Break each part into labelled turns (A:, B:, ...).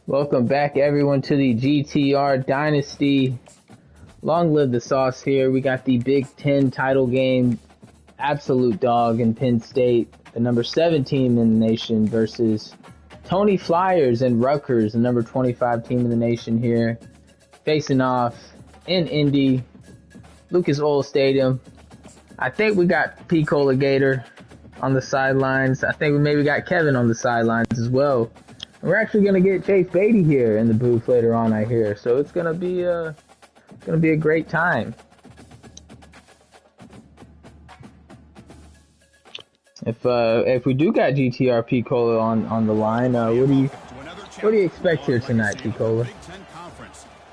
A: Welcome back, everyone, to the GTR Dynasty. Long live the sauce here. We got the Big Ten title game. Absolute dog in Penn State, the number 7 team in the nation, versus Tony Flyers and Rutgers, the number 25 team in the nation here. Facing off in Indy, Lucas Oil Stadium. I think we got P. Gator on the sidelines. I think we maybe got Kevin on the sidelines as well. We're actually gonna get Chase Beatty here in the booth later on, I hear. So it's gonna be a great time. If we do got GTR P. Cola on the line, what do you expect here tonight, P. Cola?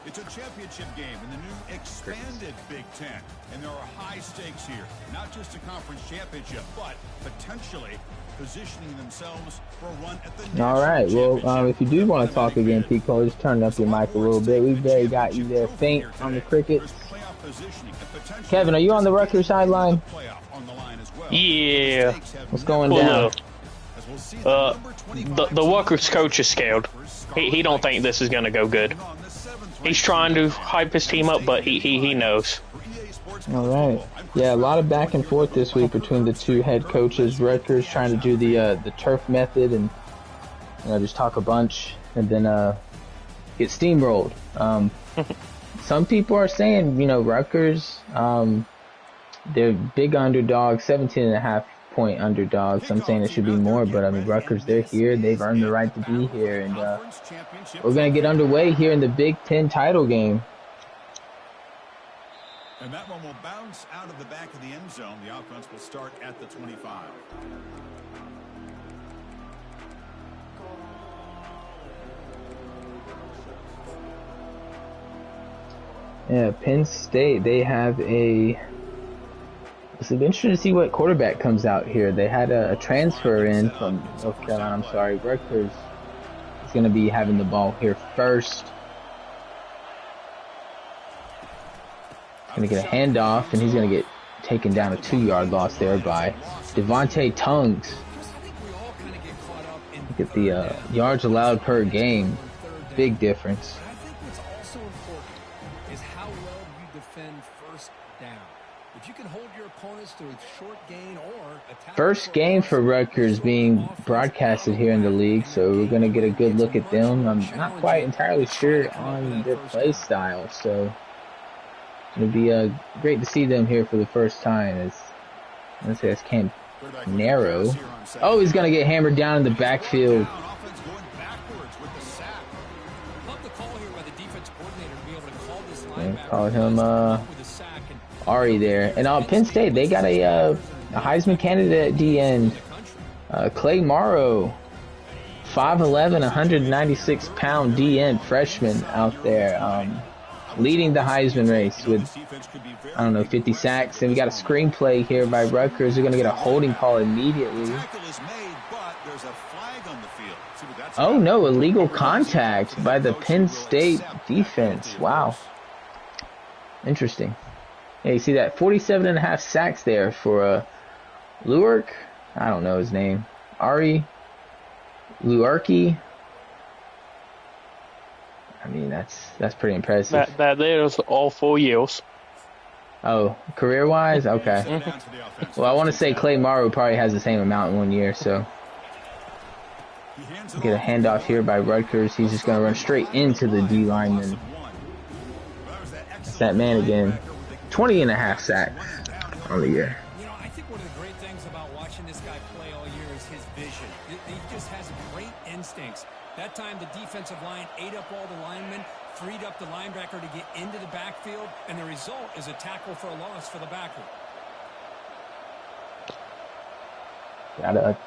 B: It's a championship game in the new expanded Big Ten, and there are high stakes here. Not just a conference championship, but potentially positioning themselves for a run at the
A: All right. Well, if you do want to talk again, P. Cole, just turn up your mic a little bit. We barely got you there faint on the Crickets. Kevin, are you on the Rutgers sideline?
C: Yeah.
A: What's going down?
C: The Rutgers coach is scared. He don't think this is gonna go good. He's trying to hype his team up, but he knows.
A: All right. Yeah, a lot of back and forth this week between the two head coaches. Rutgers trying to do the turf method and just talk a bunch and then get steamrolled. Some people are saying Rutgers, they're big underdogs, 17.5-point underdogs. I'm saying it should be more, but I mean Rutgers, they're here. They've earned the right to be here, and we're gonna get underway here in the Big Ten title game.
B: And that one will bounce out of the back of the end zone. The offense will start at the 25.
A: Yeah, Penn State, they have a... It's interesting to see what quarterback comes out here. They had a transfer in from North Carolina. I'm sorry, Rutgers is going to be having the ball here first. Going to get a handoff, and he's going to get taken down, a 2-yard loss there by Devontae Tongues. Look at the yards allowed per game. Big difference.
D: I think what's also important is how well you defend first down. If you can hold your opponents to a short gain or attack.
A: First game for Rutgers being broadcasted here in the league, so we're going to get a good look at them. I'm not quite entirely sure on their play style, so it'll be great to see them here for the first time. Let's say it's Camp Narrow. Oh, he's going to get hammered down in the backfield. Call him Ari there. And Penn State, they got a Heisman candidate at the end. Clay Morrow, 5'11", 196-pound DN freshman out there, leading the Heisman race with, 50 sacks. And we got a screenplay here by Rutgers. They're going to get a holding call immediately. Oh no, illegal contact by the Penn State defense. Wow. Interesting. Yeah, you see that 47.5 sacks there for Luark. I don't know his name. Ari Luarki. I mean, that's pretty impressive.
C: That there's all 4 years.
A: Oh, career-wise? Okay. Well, I want to say Clay Morrow probably has the same amount in 1 year, so. Get a handoff here by Rutgers. He's just going to run straight into the D lineman. It's that man again. 20.5 sacks on the year.
D: I think one of the great things about watching this guy play all year is his vision. He just has great instincts. That time the defensive line ate up all the linemen, freed up the linebacker to get into the backfield, and the result is a tackle for a loss for the backer.
A: Got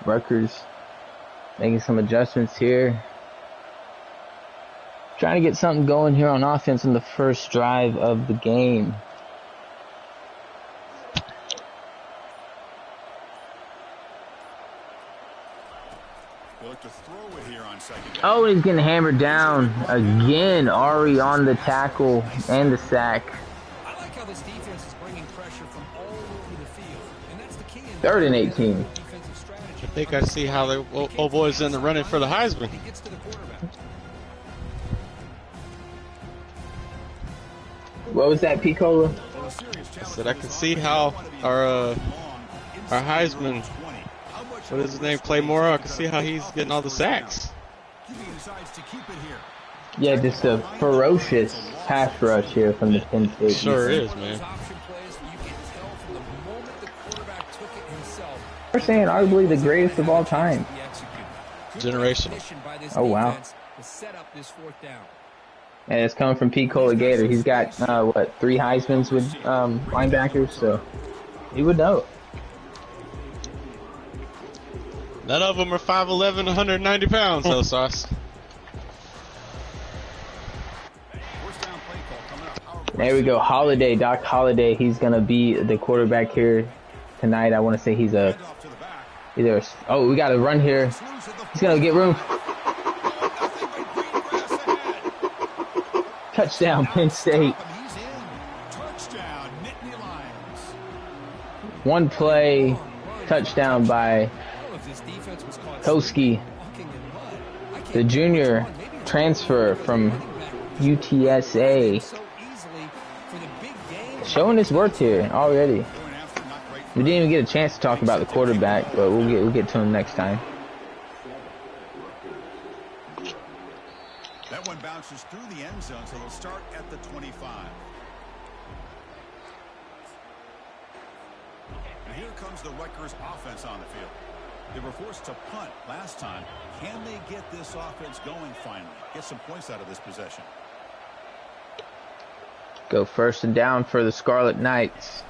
A: Rutgers making some adjustments here. Trying to get something going here on offense in the first drive of the game. Oh, he's getting hammered down again. Ari on the tackle and the sack.
D: I like how this defense is bringing pressure from all over the field, and that's the key.
A: 3rd and 18.
E: I think I see how the old boy's in the running for the Heisman.
A: What was that, Picola?
E: I said I can see how our Heisman, what is his name, Clay Morrow, I can see how he's getting all the sacks.
A: Yeah, just a ferocious pass rush here from the Penn State.
E: Sure is, man.
A: We're saying arguably the greatest of all time.
E: Generational.
A: Oh, wow. And it's coming from Picola Gator. He's got, what, 3 Heismans with linebackers, so he would know.
E: None of them are 5'11", 190 pounds, though, Sauce.
A: There we go. Holiday, Doc Holiday. He's going to be the quarterback here tonight. I want to say he's a... oh, we got to run here. He's going to get room. Touchdown, Penn State. One play, touchdown by Koski, the junior transfer from UTSA. Showing his worth here already. We didn't even get a chance to talk about the quarterback, but we'll get to him next time.
B: That one bounces through the end zone, so they'll start at the 25. And here comes the Rutgers offense on the field. They were forced to punt last time. Can they get this offense going finally? Get some points out of this possession.
A: Go first and down for the Scarlet Knights.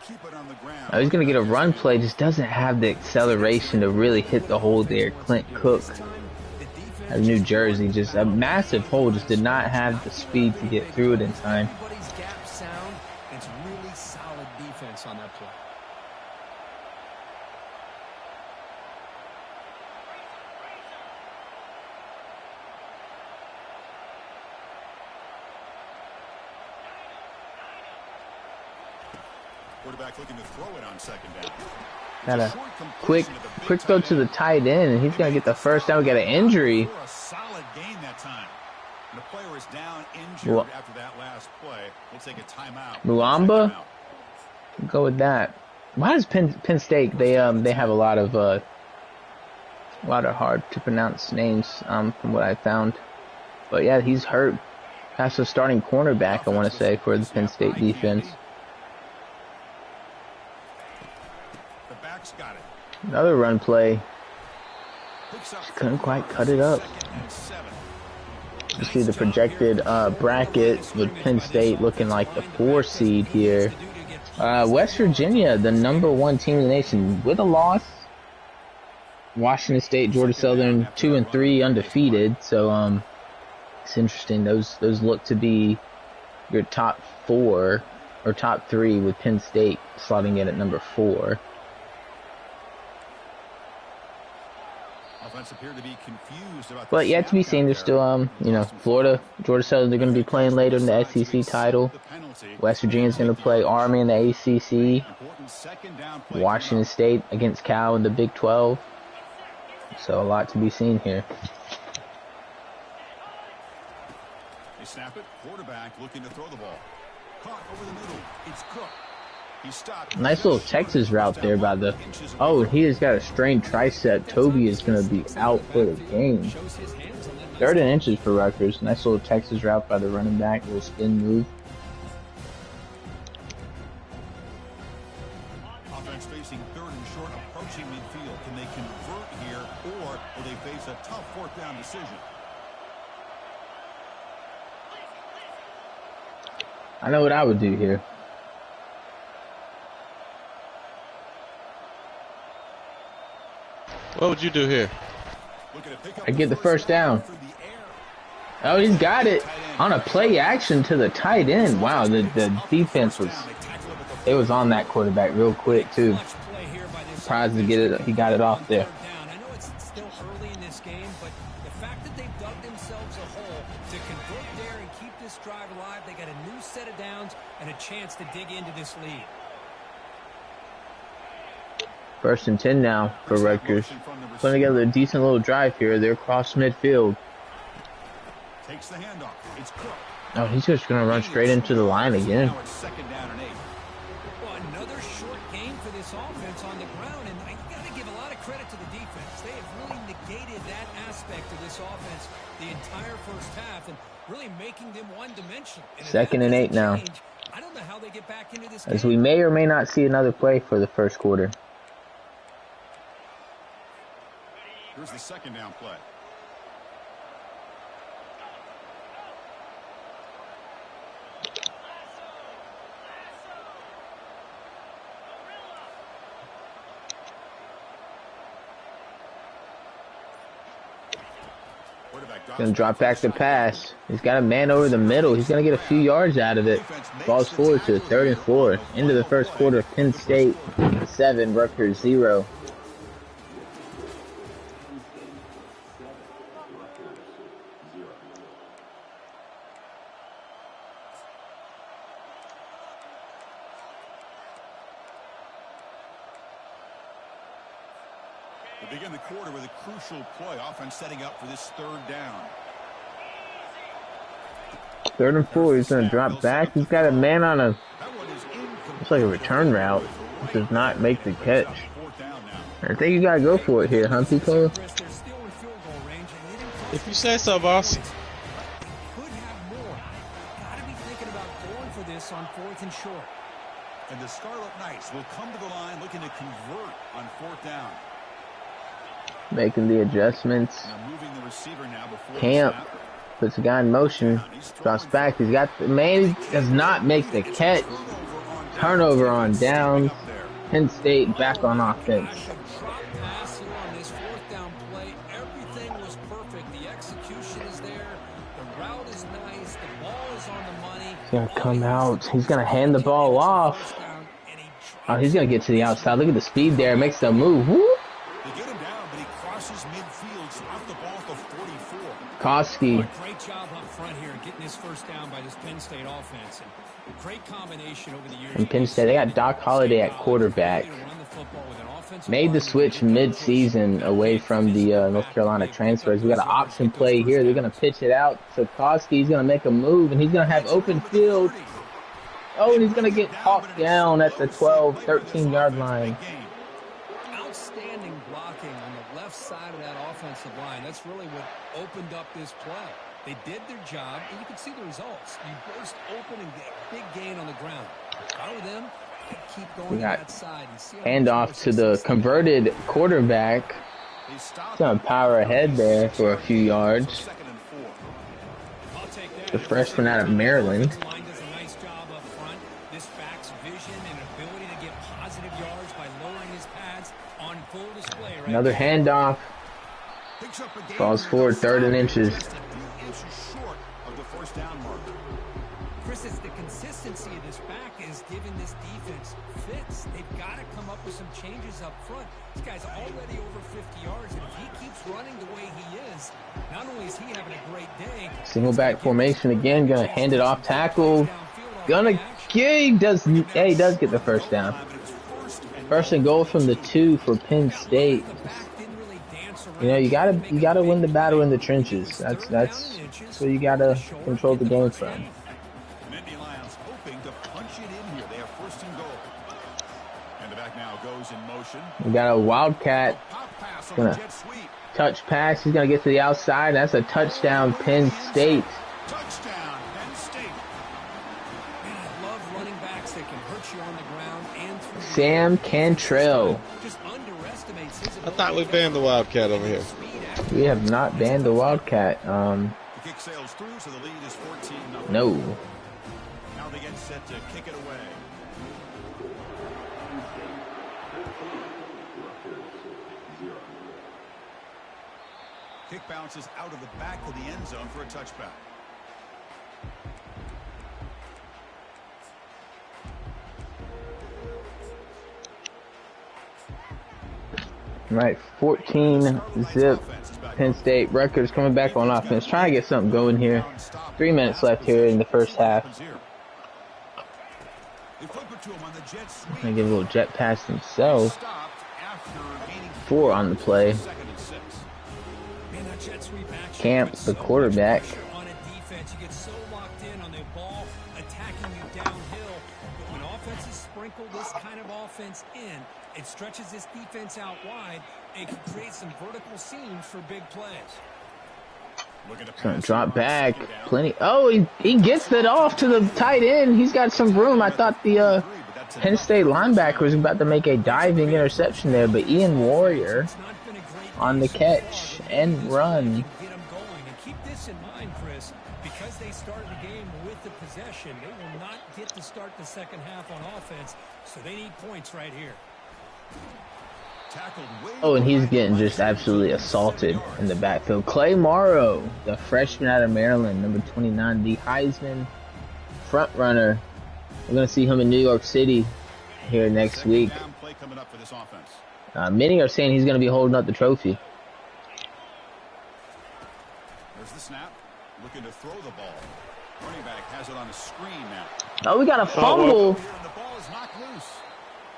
B: Keep it on the ground.
A: Now he's going to get a run play, just doesn't have the acceleration to really hit the hole there. Clint Cook of New Jersey, just a massive hole, just did not have the speed to get through it in time.
D: It's really solid defense on that play.
B: Quarterback looking to throw it on second down.
A: Got a quick throw to the tight end, and he's gonna get the first down. We got an injury.
B: A solid gain that time. And the player is down injured after that last play. We'll take a timeout.
A: Muamba? Go with that. Why does Penn State? They have a lot of hard to pronounce names from what I found. But yeah, he's hurt. That's the starting cornerback, I want to say, for the Penn State defense.
B: Got it.
A: Another run play. Just couldn't quite cut it up. You see the projected bracket with Penn State looking like the 4 seed here. West Virginia, the #1 team in the nation, with a loss. Washington State, Georgia Southern, 2-3 undefeated. So it's interesting. Those look to be your top 4 or top 3, with Penn State slotting in at number 4.
B: Appear to be confused about,
A: but yet to be seen. There's still, Florida, Georgia Southern, they're going to be playing later in the SEC title. West Virginia's going to play Army in the ACC. Washington State against Cal in the Big 12. So a lot to be seen here.
B: They snap it. Quarterback looking to throw the ball. Caught over the middle. It's Cook.
A: Nice little Texas route there by the... Oh, he has got a strained tricep. Toby is going to be out for the game. 3rd and inches for Rutgers. Nice little Texas route by the running back. Little spin move.
B: Offense facing 3rd and short, approaching midfield. Can they convert here, or will they face a tough 4th down decision?
A: I know what I would do here.
E: What would you do here?
A: I get the first down. Oh, he's got it on a play action to the tight end. Wow, the defense was on that quarterback real quick too. Surprised to get it. He got it off there.
D: I know it's still early in this game, but the fact that they've dug themselves a hole to convert there and keep this drive alive, they got a new set of downs and a chance to dig into this lead.
A: 1st and 10 now for Rutgers. Putting together a decent little drive here. They're across midfield.
B: Takes the handoff. It's Cook.
A: Oh, he's just going to run straight into the line again.
B: Now it's 2nd down and 8.
D: Well, another short game for this offense on the ground, and you got to give a lot of credit to the defense. They have really negated that aspect of this offense the entire first half and really making them one-dimensional.
A: 2nd and 8 now.
D: I don't know how they get back into this
A: As
D: game.
A: we may or may not see another play for the first quarter.
B: Here's the 2nd down play.
A: Gonna drop back the pass. He's got a man over the middle. He's gonna get a few yards out of it. Ball's forward to 3rd and 4. Into the first quarter. Penn State 7, Rutgers 0.
B: We begin the quarter with a crucial play. Offense setting up for this 3rd down.
A: 3rd and 4. He's gonna drop back. He's got a man on a. Looks like a return route. He does not make the catch. I think you gotta go for it here, huh, Pico?
E: If you say so, boss.
D: Could have more. Got to be thinking about going for this on 4th and short.
B: And the Scarlet Knights will come to the line looking to convert on 4th down.
A: Making the adjustments.
B: Now moving the receiver now before
A: Camp puts the guy in motion. Drops back. He's got the man. He does not make the catch. Turnover on downs. Penn State back on offense.
D: Drop pass here on this 4th down play. Everything was perfect. The execution is there. The route is nice. The ball is on the money.
A: He's gonna come out. He's gonna hand the ball off. Oh, he's gonna get to the outside. Look at the speed there. Makes the move. Woo!
B: They get him down, but he crosses midfield, stopped the ball for 44.
A: Koski.
D: Great job up front here getting this 1st down by this Penn State offense. And great combination over the years.
A: And Penn State, they got Doc Holliday at quarterback. Made the switch mid-season away from the North Carolina transfers. We got an option play here. They're going to pitch it out to Koski. He's going to make a move, and he's going to have open field. Oh, and he's going to get talked down at the 12, 13-yard line.
D: Outstanding blocking on the left side of that offensive line. That's really what opened up this play. They did their job, and you can see the results. You burst open and get a big gain on the ground. Follow them, keep going
A: We
D: to
A: got
D: that side. And see
A: handoff to the converted quarterback. He's going to power ahead there for a few yards. The freshman out of Maryland.
D: Line does a nice job up front. This backs vision and ability to get positive yards by lowering his pads on full display. Right?
A: Another handoff. Falls forward, 3rd and inches.
D: Chris, it's the consistency of this back is giving this defense fits. They've got to come up with some changes up front. This guy's already over 50 yards, and if he keeps running the way he is, not only is he having a great day.
A: Single back formation again. Gonna hand it off tackle. Gonna get. He does get the 1st down. 1st and goal from the 2 for Penn State. You know, you gotta win the battle in the trenches. That's where you gotta control the game from. We got a Wildcat. Gonna touch pass. He's gonna get to the outside. That's a touchdown, Penn State.
B: Touchdown, Penn State.
D: Man, I love running backs that can hurt you on the ground and through.
A: Sam Cantrell.
D: Just underestimates his
E: I thought we banned the Wildcat over here.
A: We have not banned the Wildcat.
B: The kick sails through, so the lead is 14-0.
A: No.
B: Now they get set to kick it away. Kick bounces out of the back of the end zone for a touchback.
A: Right, 14-zip. Penn State. Rutgers coming back on offense. Trying to get something going here. 3 minutes left here in the first half. Gonna give a little jet pass himself. 4 on the play. Camp, the quarterback.
D: defense, you get so locked in on the ball attacking you downhill. But when offenses sprinkle this kind of offense in, it stretches this defense out wide and can create some vertical seams for big plays.
A: Gonna drop back, plenty. Oh, he gets that off to the tight end. He's got some room. I thought the Penn State linebacker was about to make a diving interception there, but Ian Warrior on the catch and run.
D: Keep this in mind, Chris, because they started the game with the possession. They will not get to start the second half on offense, so they need points right here.
A: Oh, and he's getting just absolutely assaulted in the backfield. Clay Morrow, the freshman out of Maryland, number 29, the Heisman front runner. We're going to see him in New York City here next week. Many are saying he's going to be holding up the trophy.
B: There's the snap. Looking to throw the ball. Running back has it on a screen now.
A: Oh, we got a fumble.
B: The ball is knocked loose.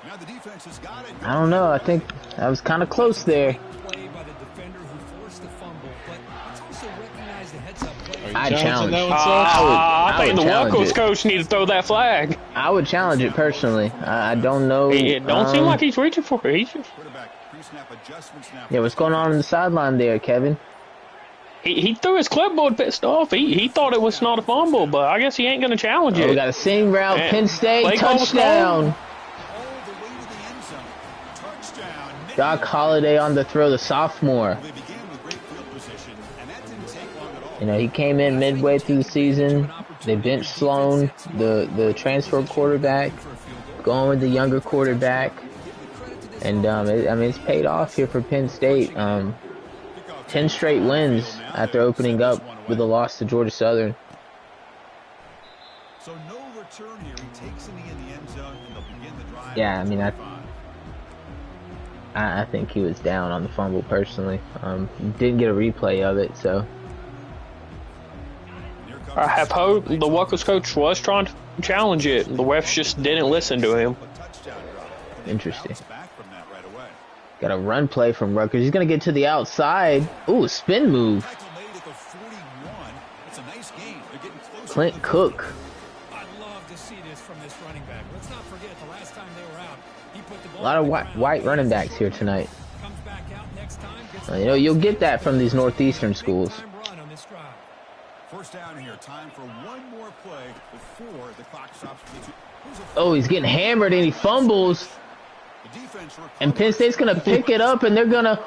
B: Now the defense has got it.
A: I don't know. I think that was kind of close there.
D: Play by the defender who forced the fumble, but let's also recognize the heads-up play.
A: I challenge it.
C: I think the Rutgers coach need to throw that flag.
A: I would challenge it personally. I don't know.
C: It don't seem like he's reaching for it.
A: Yeah, what's going on the sideline there, Kevin?
C: He threw his clipboard pissed off. He thought it was not a fumble, but I guess he ain't going to challenge it.
A: We got a seam route, Penn State, touchdown. Doc Holliday on the throw, the sophomore. You know, he came in midway through the season. They benched Sloan, the transfer quarterback, going with the younger quarterback. And, I mean, it's paid off here for Penn State. 10 straight wins after opening up with a loss to Georgia Southern.
B: So no return here. He takes it in the end zone and they'll begin the drive.
A: Yeah, I mean, I think he was down on the fumble personally. Didn't get a replay of it, so.
C: I have hope the Rutgers coach was trying to challenge it. The refs just didn't listen to him.
A: Interesting. Got a run play from Rutgers. He's going to get to the outside. Ooh, spin move. Clint Cook. A lot of white running backs here tonight. You know, you'll get that from these Northeastern schools.
B: First down here. Time for one more play before the clock stops.
A: Oh, he's getting hammered and he fumbles. And Penn State's going to pick it up and they're going to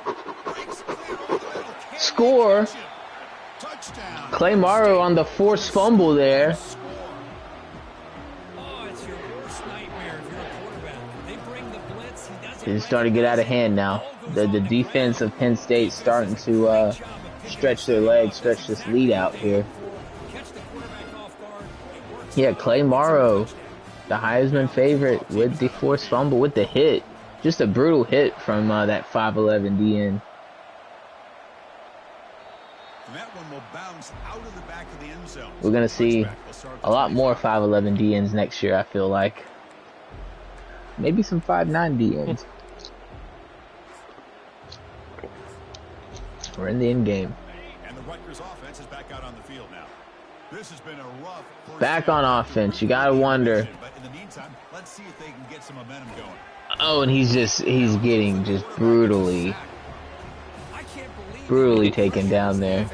A: score. Clay Morrow on the forced fumble there. It's starting to get out of hand now. The defense of Penn State starting to stretch their legs, stretch this lead out here. Yeah, Clay Morrow, the Heisman favorite with the forced fumble, with the hit. Just a brutal hit from that 5'11" DN. We're going to see a lot more 5'11" DNs next year, I feel like. Maybe some 5'9" DNs. We're in the end game.
B: And the Rutgers offense is back out on the field now. This has been a rough
A: back on offense. You got to wonder.
B: But in the meantime, let's see if they can get some momentum going.
A: Oh, and he's getting just brutally taken down there.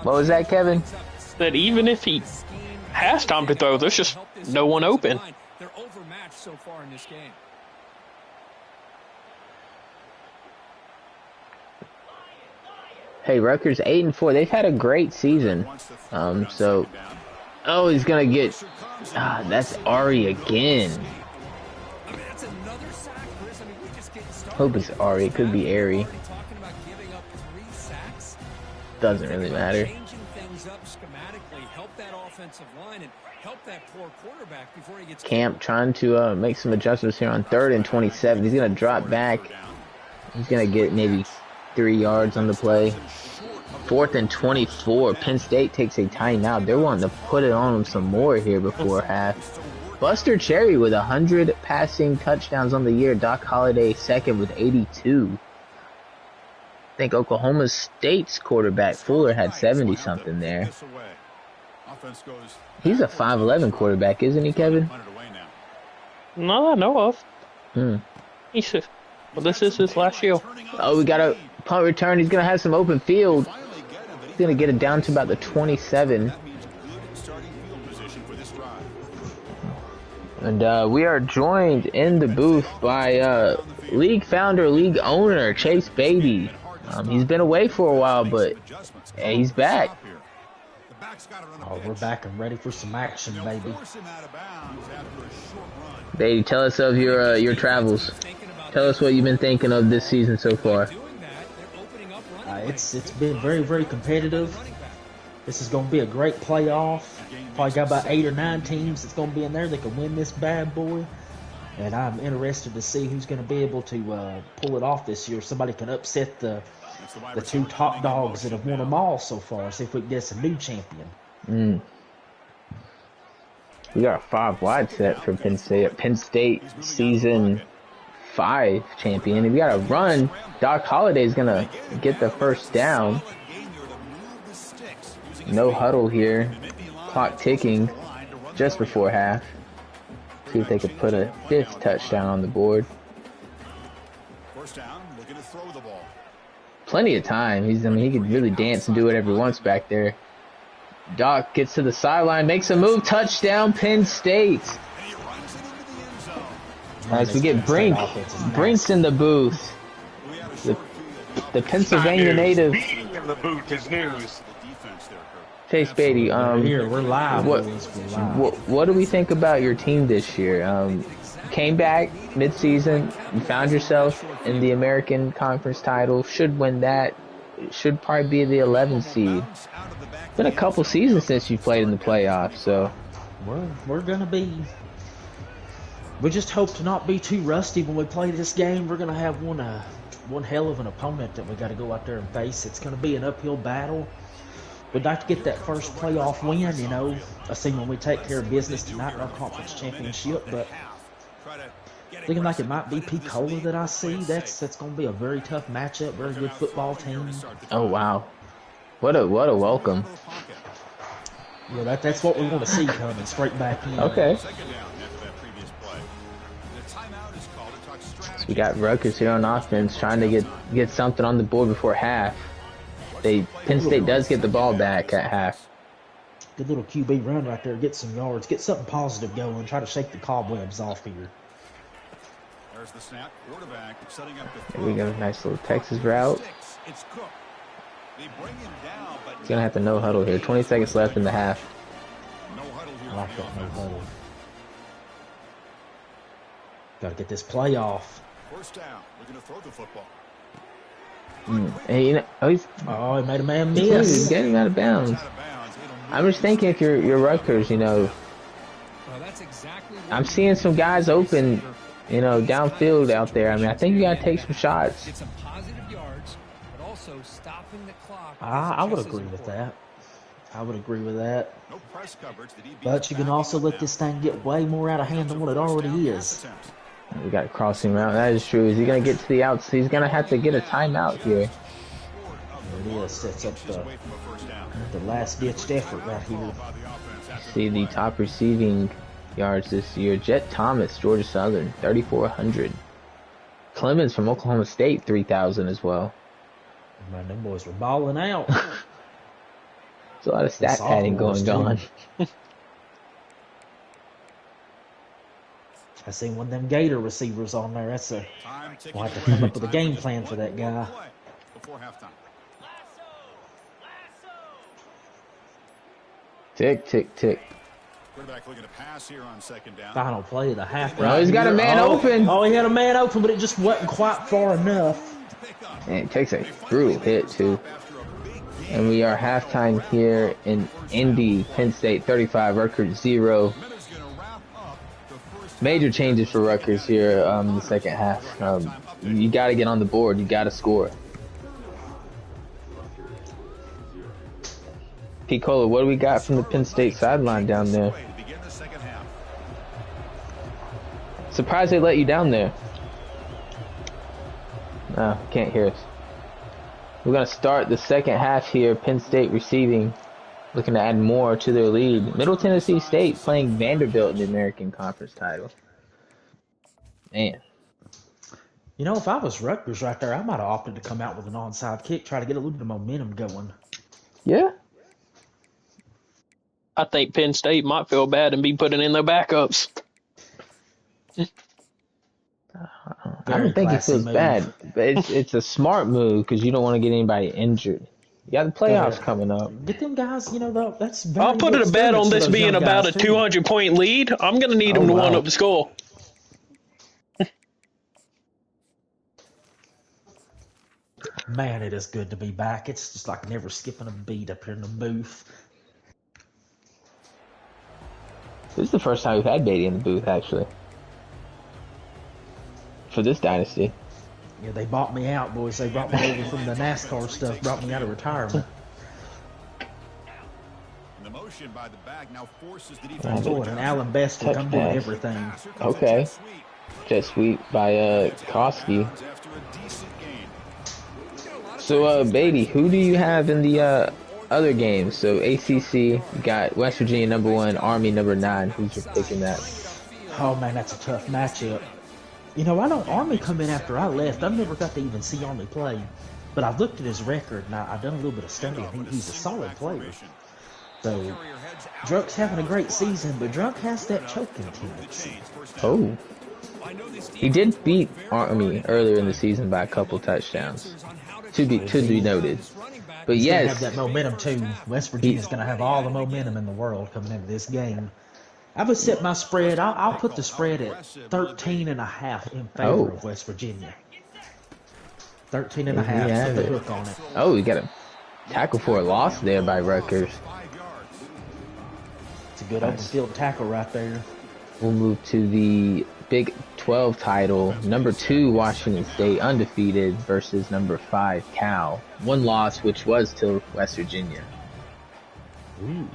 A: What was that, Kevin?
C: That even if he has time to throw, there's just no one open.
D: They're overmatched so far in this game.
A: Hey, Rutgers 8-4. They've had a great season. So, oh, he's gonna get. That's Ari again. Hope it's Ari. It could be Ari. Doesn't really matter. Camp trying to make some adjustments here on 3rd and 27. He's gonna drop back. He's gonna get maybe 3 yards on the play. 4th and 24. Penn State takes a timeout. They're wanting to put it on them some more here before half. Buster Cherry with 100 passing touchdowns on the year. Doc Holliday second with 82. I think Oklahoma State's quarterback Fuller had 70-something there. He's a 5'11 quarterback, isn't he, Kevin?
C: No, I know of.
A: Hmm.
C: Well, this is his last year.
A: Oh, we got a punt return. He's going to have some open field. He's going to get it down to about the 27. And we are joined in the booth by league founder, league owner, Chase Beatty. He's been away for a while, but hey, he's back.
F: Oh, we're back and ready for some action, baby.
A: Beatty, tell us of your travels. Tell us what you've been thinking of this season so far.
F: It's been very, very competitive. This is going to be a great playoff. Probably got about 8 or 9 teams that's going to be in there that can win this bad boy. And I'm interested to see who's going to be able to pull it off this year. Somebody can upset the 2 top dogs that have won them all so far. See if we can get some new champion.
A: We got a 5 wide set for Penn State. Penn State season 5 champion. If we got a run, Doc Holliday's gonna get the first down. No huddle here. Clock ticking just before half. See if they could put a 5th touchdown on the board. Plenty of time. He could really dance and do whatever he wants back there. Doc gets to the sideline, makes a move, touchdown, Penn State. As we get Brink's in the booth. The Pennsylvania native.
G: In the booth is news.
A: Chase Beatty,
F: Here, we're live.
A: What do we think about your team this year? Came back mid-season, you found yourself in the American Conference title, should win that, should probably be the 11th seed. It's been a couple seasons since you played in the playoffs, so
F: we're gonna be. We just hope to not be too rusty when we play this game. We're gonna have one hell of an opponent that we got to go out there and face. It's gonna be an uphill battle. We'd like to get that first playoff win, you know. I see when we take care of business tonight in our conference championship, but looking like it might be Picola that I see. That's going to be a very tough matchup. Very good football team.
A: Oh wow, what a welcome.
F: Yeah, that's what we want to see coming straight back in.
A: Okay. So we got Rutgers here on offense trying to get something on the board before half. Penn State does get the ball back at half.
F: Good little QB run right there. Get some yards. Get something positive going. Try to shake the cobwebs off here.
B: There's the snap. Quarterback setting up the
A: Here we go. Nice little Texas route. He's going to have to no huddle here. 20 seconds left in the half.
F: I like that no huddle. Got to get this play off.
B: First down. We're going to throw the football.
A: Hey, you know,
F: he made a man miss.
A: He's getting out of bounds. I'm just thinking if you're Rutgers, you know, I'm seeing some guys open, you know, downfield out there. I mean, I think you gotta take some shots.
F: I would agree with that. But you can also let this thing get way more out of hand than what it already is.
A: We got a crossing route. That is true. Is he going to get to the outs? He's going to have to get a timeout here.
F: There it is. Sets up the last-ditched effort right here.
A: See the top receiving yards this year. Jet Thomas, Georgia Southern, 3,400. Clemens from Oklahoma State, 3,000 as well.
F: Man, them boys were balling out.
A: There's a lot of stat padding going on.
F: I seen one of them Gator receivers on there. We'll have to come up with a game plan for that guy.
A: Tick, tick, tick.
F: Final play of the half.
A: Oh, he's got a man open.
F: Oh, he had a man open, but it just wasn't quite far enough.
A: And it takes a brutal hit, too. And we are halftime here in Indy. Penn State 35, Rutgers 0. Major changes for Rutgers here in the second half. You got to get on the board. You got to score. Picola, what do we got from the Penn State sideline down there? Surprised they let you down there. No, can't hear us. We're going to start the second half here. Penn State receiving, looking to add more to their lead. Middle Tennessee State playing Vanderbilt in the American Conference title. Man.
F: You know, if I was Rutgers right there, I might have opted to come out with an onside kick, try to get a little bit of momentum going.
A: Yeah.
C: I think Penn State might feel bad and be putting in their backups.
A: I don't think it feels bad, but it's a smart move because you don't want to get anybody injured. You got the playoffs coming up.
F: Get them guys, you know, that's very
C: I'll put a bet on this being about a 200-point lead. I'm going to need them to one up the score.
F: Man, it is good to be back. It's just like never skipping a beat up here in the booth.
A: This is the first time we've had Beatty in the booth, actually. For this dynasty.
F: Yeah, they bought me out, boys. They brought me over from the NASCAR stuff, brought me out of retirement.
B: The motion by the back now forces the defense.
F: Oh, and Alan Bestwick, I'm doing everything.
A: Okay. Jet sweep by Koski. So, Beatty, who do you have in the other games? So, ACC, you got West Virginia #1, Army #9. Who's your picking that?
F: Oh, man, that's a tough matchup. You know, I know Army come in after I left. I've never got to even see Army play. But I've looked at his record, and I've done a little bit of study, and he's a solid player. So, Drunk's having a great season, but Drunk has that choking tendency.
A: Oh. He did beat Army earlier in the season by a couple touchdowns. To be noted. But
F: he's
A: yes.
F: Gonna have that momentum, too. West Virginia's going to have all the momentum in the world coming into this game. I would set my spread. I'll put the spread at 13.5 in favor of West Virginia. 13.5. Put the hook on it.
A: Oh, you got a tackle for a loss there by Rutgers.
F: It's a good open field tackle right there.
A: We'll move to the Big 12 title. #2 Washington State undefeated versus #5 Cal. One loss, which was to West Virginia.
F: Ooh.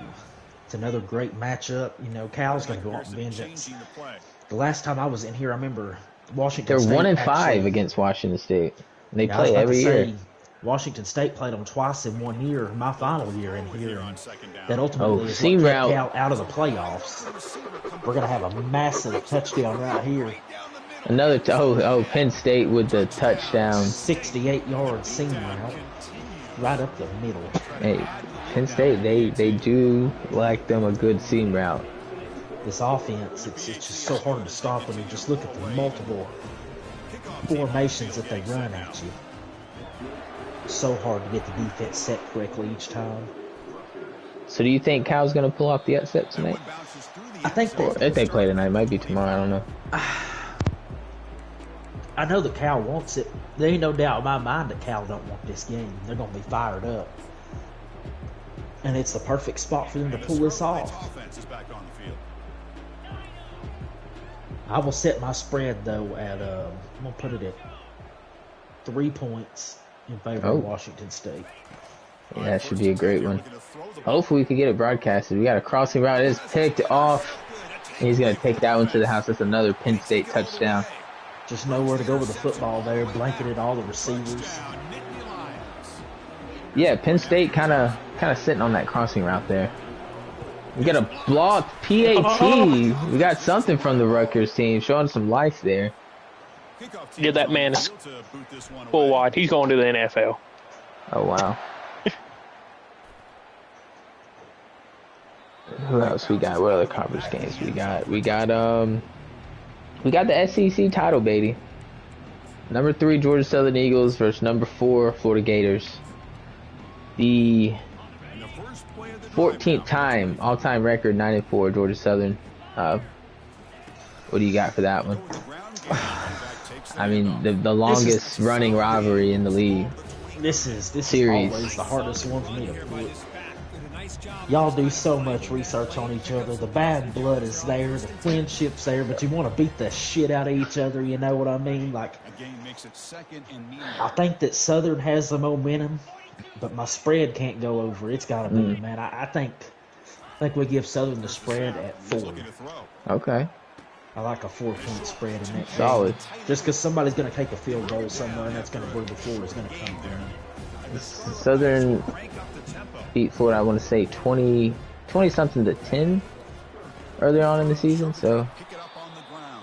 F: It's another great matchup. You know, Cal's going to go on vengeance. The last time I was in here, I remember Washington State.
A: They're 1-5 against Washington State. They play every year.
F: Washington State played them twice in 1 year, my final year in here. And that ultimately is
A: seam
F: what
A: route
F: Cal out of the playoffs. We're going to have a massive touchdown right here.
A: Another Penn State with the touchdown.
F: 68-yard seam route. Right up the middle.
A: Hey, Penn State, they do like them a good seam route.
F: This offense, it's just so hard to stop when you just look at the multiple formations that they run at you. So hard to get the defense set correctly each time.
A: So do you think Cal's going to pull off the upset tonight?
F: I think
A: if they play tonight, it might be tomorrow, I don't know.
F: I know that Cal wants it. There ain't no doubt in my mind that Cal don't want this game. They're going to be fired up. And it's the perfect spot for them to pull this off. I will set my spread, though, at, I'm going to put it at 3 points in favor of Washington State.
A: Yeah, that should be a great one. Hopefully we can get it broadcasted. We got a crossing route. It is picked off. And he's going to take that one to the house. That's another Penn State touchdown.
F: Just know where to go with the football there. Blanketed all the receivers.
A: Yeah, Penn State kind of sitting on that crossing route there. We got a blocked PAT. We got something from the Rutgers team, showing some life there.
C: Yeah, that man is full wide. He's going to the NFL.
A: Oh wow. Who else we got? What other conference games we got? We got the SEC title, baby. #3 Georgia Southern Eagles versus #4 Florida Gators. The 14th time all-time record 9-4 Georgia Southern. What do you got for that one? I mean, the longest running rivalry in the league.
F: This is
A: series.
F: Always the hardest one for me to put. Y'all do so much research on each other. The bad blood is there, the friendship's there, but you want to beat the shit out of each other. You know what I mean? Like, I think that Southern has the momentum, but my spread can't go over. It's got to be, man. I think we give Southern the spread at 4.
A: Okay.
F: I like a 4-point spread in that
A: Solid.
F: game. Just because somebody's going to take a field goal somewhere, and that's going to where the 4 is going to come from.
A: Southern beat Florida, I want to say 20 something to 10 earlier on in the season, so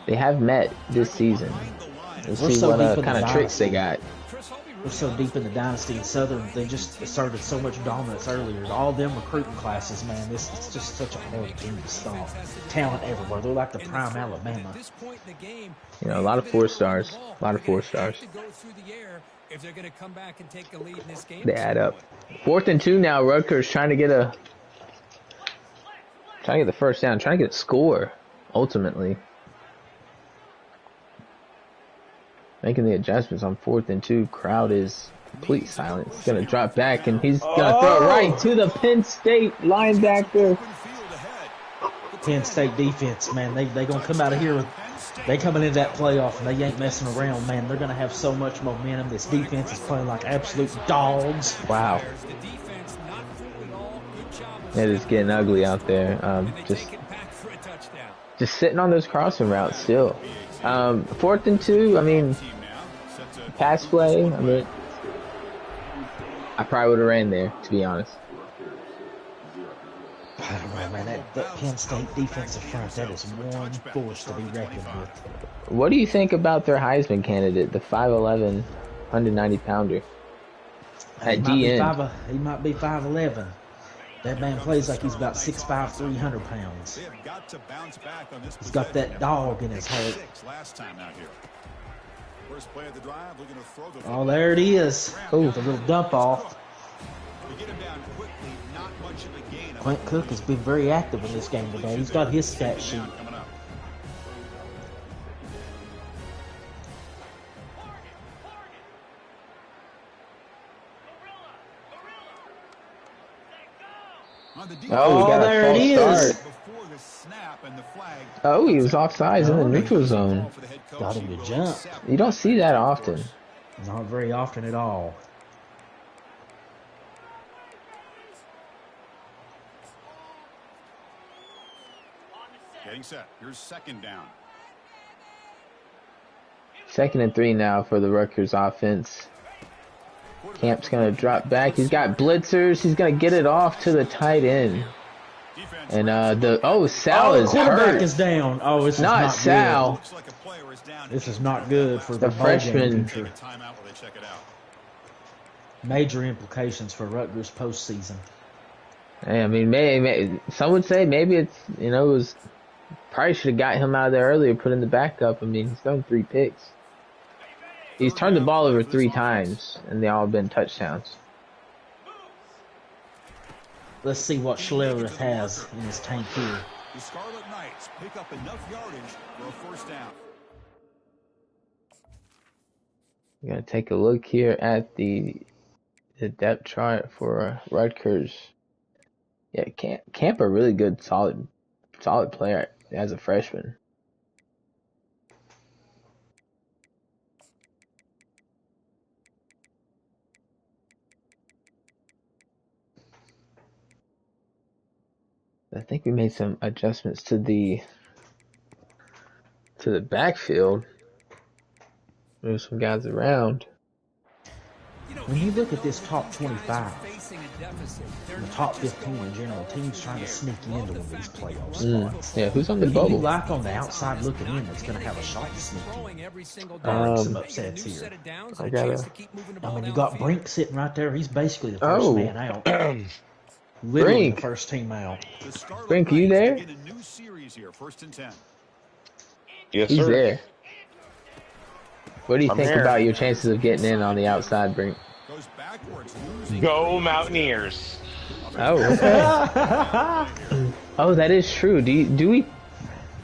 A: they have met this season. We'll see what kind of tricks they got.
F: We're so deep in the Dynasty, and Southern, they just asserted so much dominance earlier. All them recruiting classes, man, this is just such a hard team to stop. Talent everywhere. They're like the prime Alabama.
A: You know, a lot of 4 stars. A lot of 4 stars. They add up. 4th and 2 now. Rutgers trying to get the first down, trying to get a score, ultimately. Making the adjustments on 4th and 2. Crowd is complete silence. He's going to drop back, and he's going to throw it right to the Penn State linebacker.
F: Penn State defense, man, they going to come out of here with, they coming into that playoff, and they ain't messing around, man. They're going to have so much momentum. This defense is playing like absolute dogs.
A: Wow. It is getting ugly out there. Just sitting on those crossing routes still. 4th and 2, I mean, pass play, I mean, I probably would have ran there, to be honest.
F: I don't know, man, that Penn State defensive front, that is one force to be reckoned with.
A: What do you think about their Heisman candidate, the 5'11", 190-pounder? At DN.
F: He might be 5'11". That man plays like he's about 6'5", 300 pounds. He's got that dog in his heart. Oh, there it is. Oh, the little dump off. Quint Cook has been very active in this game today. He's got his stat sheet.
A: Oh, we got
F: there it is.
A: Oh, he was offsides in the neutral zone.
F: Got him to jump.
A: You don't see that often.
F: Not very often at all.
B: Getting set. Here's 2nd down.
A: 2nd and 3 now for the Rutgers offense. Camp's going to drop back. He's got blitzers. He's going to get it off to the tight end. And Sal is
F: quarterback
A: hurt.
F: Is down. Oh, it's
A: not Sal.
F: Good. This is not good for the
A: freshman.
F: Major implications for Rutgers postseason.
A: Hey, I mean, maybe some would say maybe it's, it was probably should have got him out of there earlier, put in the backup. I mean, he's thrown 3 picks. He's turned the ball over 3 times, and they all have been touchdowns.
F: Let's see what Schlereth has in his tank here.
B: The Scarlet Knights pick up enough yardage for a 1st down.
A: We're going to take a look here at the depth chart for Rutgers. Yeah, Camp a really good, solid player as a freshman. I think we made some adjustments to the backfield. Move some guys around.
F: When you look at this top 25, the top 15 in general, teams trying to sneak into one of these playoff spots.
A: Yeah, who's on the
F: Who do
A: bubble?
F: you like on the outside looking in that's going to have a shot to sneak in? Some upsets here. I mean, you got Brink sitting right there. He's basically the first man out. Literally the first team out.
A: Brink, you there?
G: Yes,
A: He's
G: sir.
A: there. What do you think about your chances of getting in on the outside, Brink?
G: Go Mountaineers.
A: Oh, okay. Oh, that is true. Do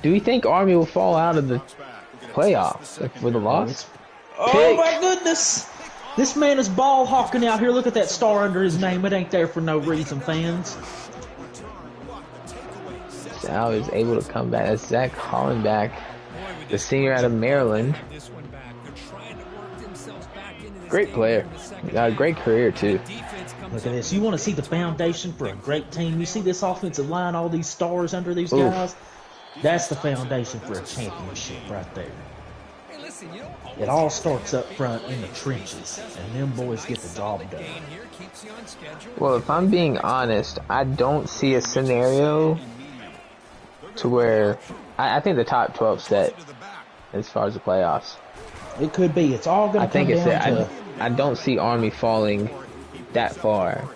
A: we think Army will fall out of the playoffs for the loss?
F: Oh my goodness! This man is ball hawking out here. Look at that star under his name. It ain't there for no reason, fans.
A: Sal is able to come back. That's Zach Hollenbach, the senior out of Maryland. Great player. Got a great career, too.
F: Look at this. You want to see the foundation for a great team? You see this offensive line, all these stars under these guys? That's the foundation for a championship right there. It all starts up front in the trenches, and them boys get the job done.
A: Well, if I'm being honest, I don't see a scenario to where I think the top 12 set as far as the playoffs.
F: It could be. It's all going to come down to...
A: I don't see Army falling that far,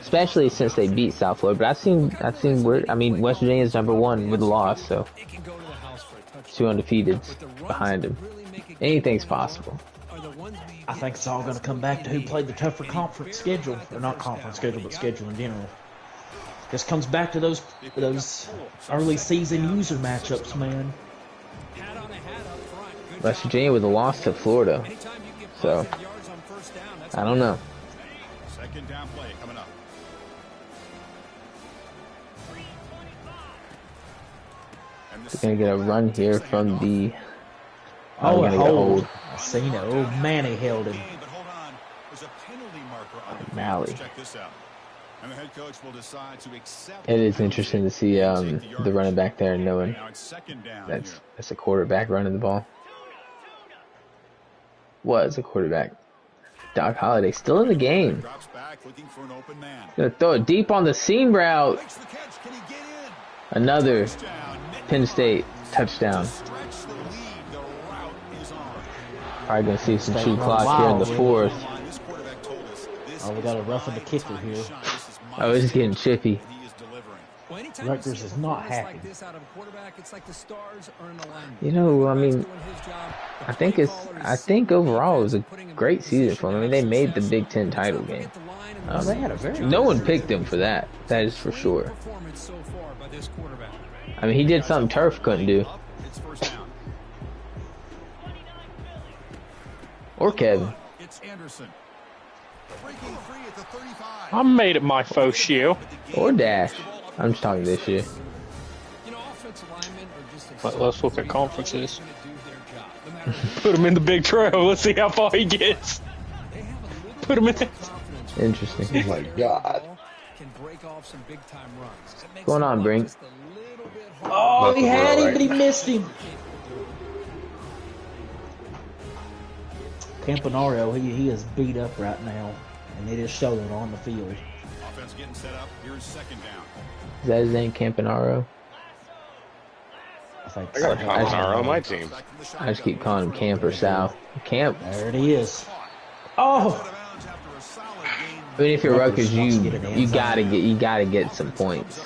A: especially since they beat South Florida. But I mean, West Virginia's #1 with a loss, so 2 undefeated behind them. Anything's possible.
F: I think it's all going to come back to who played the tougher conference schedule, or not conference schedule, but schedule in general. This comes back to those early season user matchups, man.
A: West Virginia with a loss to Florida, so I don't know.
B: Second down play coming up.
A: They're gonna get a run here from the.
F: Oh, a hold. I seen it. Oh man, he held him.
B: But hold on. There's a penalty marker on the field.
A: Malley.
B: Let's check this out. And the head coach will decide to accept.
A: It is interesting to see the running back there, knowing
B: Now it's second down
A: that's a quarterback running the ball. Was a quarterback. Doc Holliday still in the game.
B: Drops back looking for an open man.
A: Gonna throw it deep on the seam route.
B: Makes the catch. Can he get in?
A: Another
B: Touchdown.
A: Penn State touchdown.
B: Stretch the lead. The route is on.
A: Probably gonna see some
F: State
A: shoot
F: run
A: clock here in the
F: wild,
A: fourth.
B: This quarterback told us this
F: Oh, we got a roughing the kicker here.
B: is
A: Oh, it's getting chippy.
B: he is delivering.
F: Rutgers is not happy.
A: You know, I mean, I think overall it was a great season for them. I mean, they made the Big Ten title game.
F: They had a very
A: No one picked him for that. That is for sure. I mean, he did something Turf couldn't do.
B: It's first down.
A: Or Kevin.
B: It's Anderson. Breaking free at the 35.
C: I made it my faux shield.
A: Or Dash. I'm just talking this year.
C: Let's look at conferences. Put him in the Big 12. Let's see how far he gets. Put him in there.
A: Interesting.
E: Oh my God.
A: What's going on, Brink?
F: Oh, he had him, but he missed him. Campanaro, he is beat up right now, and it is showing on the field.
B: Offense getting set up. Here's second down.
A: Is that his name, Campanaro?
F: I think
E: I got a Campanaro on my team.
A: I just keep calling him Camp or Sal. Camp.
F: There it is. Oh,
A: I mean, if you're Rutgers, you gotta get some points.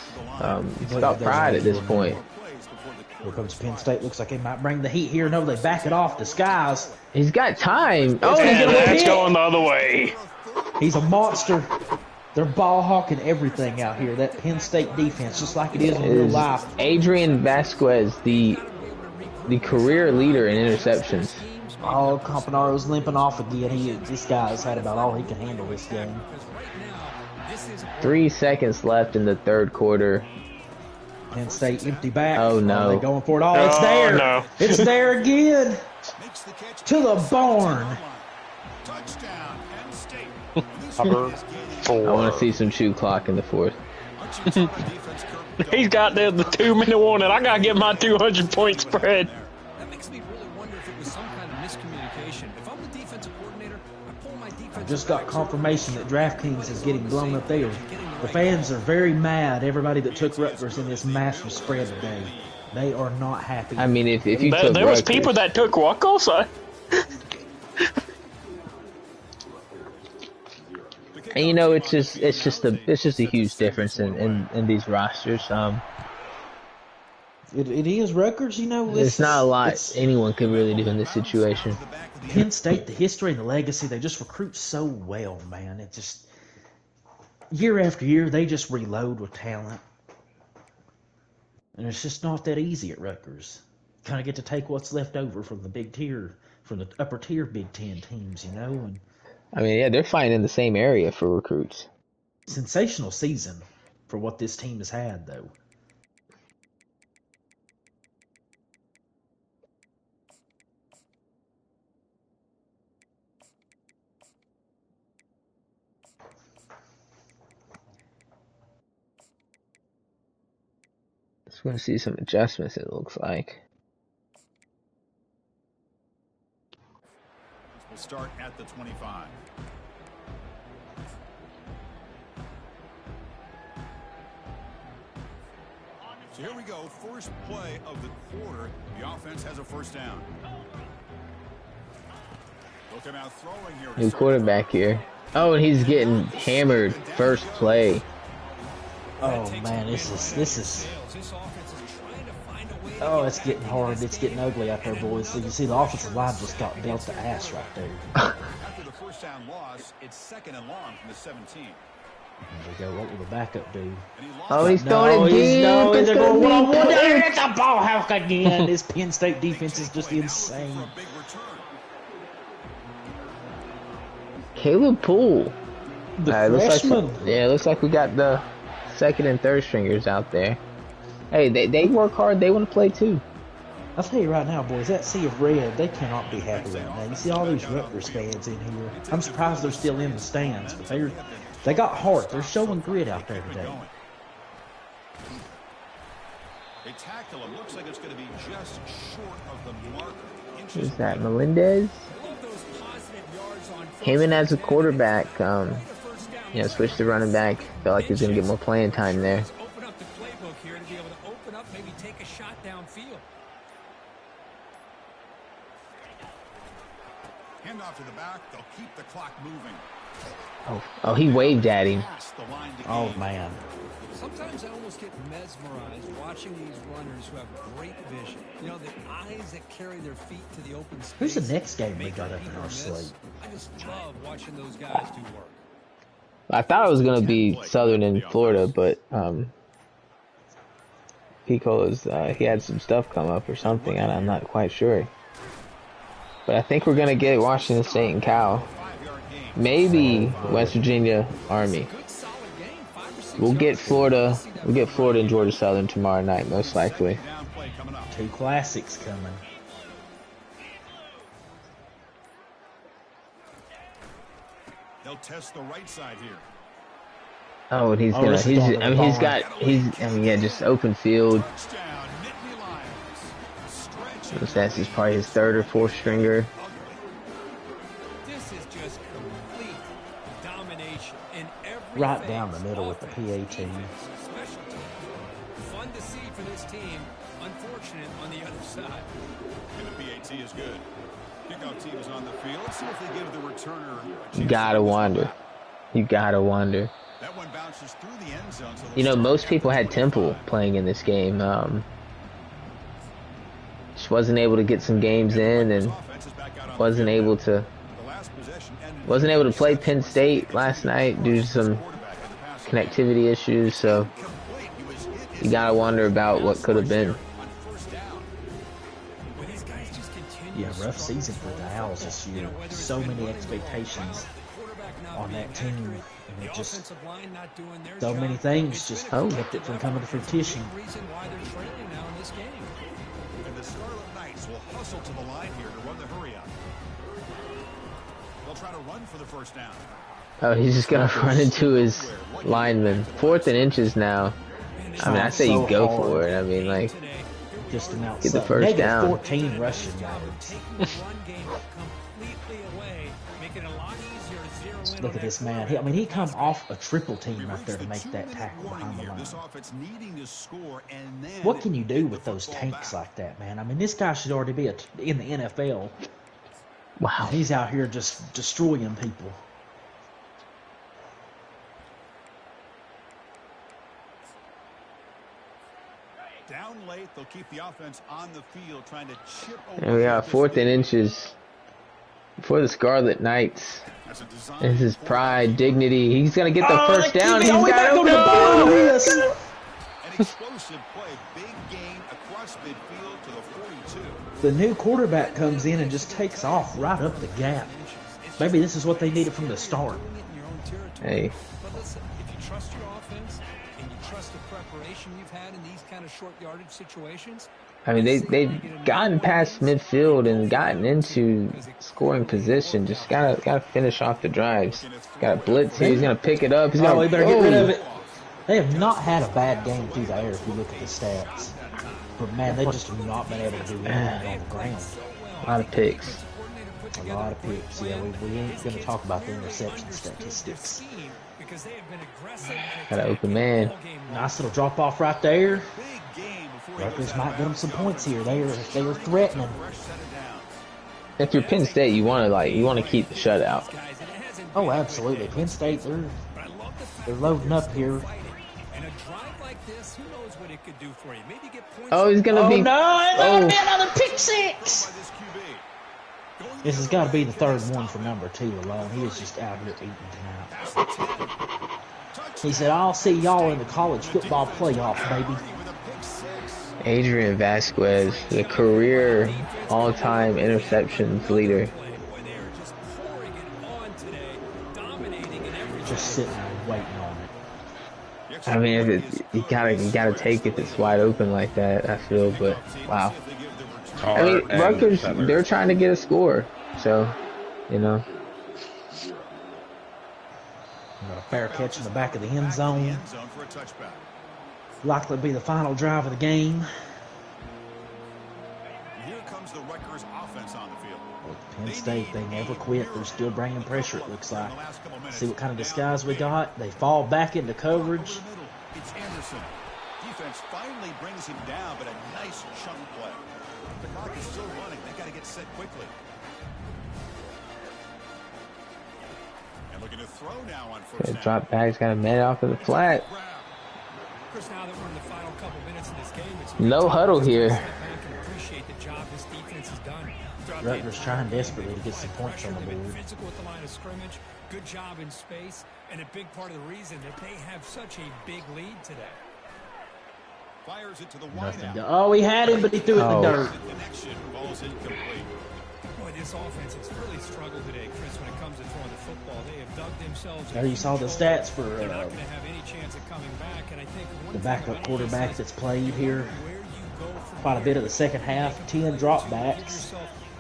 A: It's about pride at this point.
F: here comes Penn State. Looks like they might bring the heat here. No, they back it off. Disguise.
A: He's got time. Oh, he's
C: And
A: gonna
C: that's
A: hit.
C: going the other way.
F: He's a monster. They're ball hawking everything out here. That Penn State defense, just like it is in real life.
A: Adrian Vasquez, the career leader in interceptions.
F: Oh, Campanaro's limping off again. This guy's had about all he can handle this game.
A: 3 seconds left in the third quarter.
F: Penn State empty back.
A: Oh, no.
F: They're going for it. Oh, it's there.
C: No.
F: It's there again. To the barn.
B: Touchdown, Penn State.
E: Number
A: I
E: 4.
A: want to see some shoot clock in the fourth.
C: He's got the 2-minute warning. I gotta get my 200-point spread.
D: That makes me really wonder if it was some kind of miscommunication. If I'm the defensive coordinator, I pull my defense.
F: I just got confirmation that DraftKings is getting blown up there. The fans are very mad. Everybody that took Rutgers in this massive spread today, they are not happy.
A: I mean, if you
C: There
A: took
C: was
A: Rutgers,
C: people that took Wacosa.
A: and you know, it's just a huge difference in these rosters.
F: It is Rutgers, you know.
A: It's not a lot anyone could really do in this situation.
F: Penn State, the history and the legacy, they just recruit so well, man. It just year after year they just reload with talent, and it's just not that easy at Rutgers. Kind of get to take what's left over from the big tier, from the upper tier Big Ten teams, you know. And
A: I mean, yeah, they're fighting in the same area for recruits.
F: sensational season for what this team has had, though.
A: Just going to see some adjustments, it looks like.
B: will start at the 25. So here we go, first play of the quarter. The offense has a first down. They'll come out throwing here.
A: New quarterback here. Oh, and he's getting hammered first play.
F: Oh man, this is. Oh, it's getting hard. It's getting ugly out there, boys. So you see, the offensive line just got dealt the ass right there.
B: After the first down loss, it's 2nd and long from the 17.
F: There we go. What will the backup do?
A: Oh, he's throwing it deep.
F: They're going one-on-one
A: Penn.
F: there. It's a ball hawk again. This Penn State defense is just insane.
A: Caleb Poole.
F: The
A: Looks
F: freshman.
A: like, yeah, looks like we got the second and third stringers out there. Hey, they work hard. They want to play too.
F: I'll tell you right now, boys, that sea of red, they cannot be happy right now. You see all these Rutgers fans in here. I'm surprised they're still in the stands, but they got heart. They're showing grit out there today.
B: They tackle him. Looks like it's going to be just short of the marker.
A: Who's that? Melendez? Came in as a quarterback. Switched to running back. Felt like he was going to get more playing time there.
D: Open up the playbook here to be able to open up, maybe take a shot downfield.
B: Hand off to the back. They'll keep the clock moving.
A: Oh, he waved at him.
F: Oh man.
D: Sometimes I almost get mesmerized watching these runners who have great vision. You know, the eyes that carry their feet to the open space.
F: Who's the next game we got up in our slate?
D: I just love watching those guys do work.
A: I thought it was going to be Southern and Florida, but Pico's he had some stuff come up or something, and I'm not quite sure. But I think we're going to get Washington State and Cal. Maybe West Virginia Army. We'll get Florida and Georgia Southern tomorrow night, most likely.
F: 2 classics coming.
B: They'll test the right side here.
A: Oh, and just open field. That's just probably his 3rd or 4th stringer.
D: This is just complete domination in every
F: Right down the middle with the PAT.
D: Special team. Fun to see for this team. Unfortunate on the other side.
B: And the PAT is good. Kickoff team is on the field. Let's see if they give the returner a chance.
A: You gotta wonder.
B: That one bounces through the end zone.
A: So most people had Temple playing in this game. Just wasn't able to get some games in, and wasn't able to play Penn State last night due to some connectivity issues. So you gotta wonder about what could have been.
F: Yeah, rough season for the Owls this year. So many expectations on that team, and it just so many things just kept it from coming to fruition.
B: And the Scarlet Knights will hustle to the line here to run the hurry up. They'll try to run for the first down.
A: Oh, he's just gonna run into his lineman. 4th and inches now. I mean, I say you go for it. I mean, like,
F: just
A: get the first down.
F: 14 rushing yards. Look at this man. He come off a triple team right there to make that tackle behind the line. What can you do with those tanks like that, man? I mean, this guy should already be in the NFL.
A: Wow.
F: He's out here just destroying people.
B: Down late, they'll keep the offense on the field, trying to chip over.
A: And we got 4th and inches for the Scarlet Knights. This is pride, dignity. He's gonna get the first down. He's got to go.
B: An explosive play, big gain across midfield to the 42.
F: The new quarterback comes in and just takes off right up the gap. Maybe this is what they needed from the start.
A: Hey.
D: But listen, if you trust your offense and you trust the preparation you've had in these kind of short yardage situations.
A: I mean, they've gotten past midfield and gotten into scoring position. Just gotta finish off the drives. Got a blitz here. He's gonna pick it up. He's gonna.
F: We better get rid of it. They have not had a bad game through the air if you look at the stats. But man, they've just not been able to do anything on the ground.
A: A lot of picks.
F: A lot of picks. Yeah, we ain't going to talk about the interception statistics.
A: Got an open man.
F: Nice little drop off right there. Rutgers might get them some points here. They are threatening.
A: If you're Penn State, you want to keep the shutout.
F: Oh, absolutely. Penn State, they're loading up here.
A: Oh, he's gonna be.
F: No, that'll be another pick six. This has got to be the third one for number 2 alone. He is just out here eating tonight. He said, "I'll see y'all in the college football playoff, baby."
A: Adrian Vasquez, the career all-time interceptions leader.
F: Just sitting there waiting on it.
A: I mean, you gotta take if it's wide open like that. I feel, but wow. I mean, Rutgers, they're trying to get a score, so you know.
F: Got a fair catch in the back of the end zone. Likely to be the final drive of the game.
B: Here comes the Rutgers offense on the field.
F: Penn State, they never quit. They're still bringing pressure, it looks like. See what kind of disguise we got. They fall back into coverage.
B: It's Anderson. Defense finally brings him down, but a nice chunk play. The clock is still running. They got to get set quickly. And looking to throw now on first down.
A: Drop back's got a man off of the flat.
D: Now that we're in the final couple minutes of this game, it's
A: No huddle here.
D: appreciate the job this defense has done.
F: Rutgers trying desperately to get some points on the board.
D: Physical with the line of scrimmage, good job in space, and a big part of the reason that they have such a big lead today.
B: Fires it to the
F: Nothing.
B: wideout.
F: Oh, he had him, but he threw it in the dirt.
B: The connection falls incomplete.
D: Boy, this offense has really struggled today, Chris, when it comes to throwing the football. They have dug themselves.
F: There you saw the stats for
D: They're not going to have any chance of coming back, and I think
F: the backup quarterback that's played here. Quite a bit of the second half. 10 dropbacks,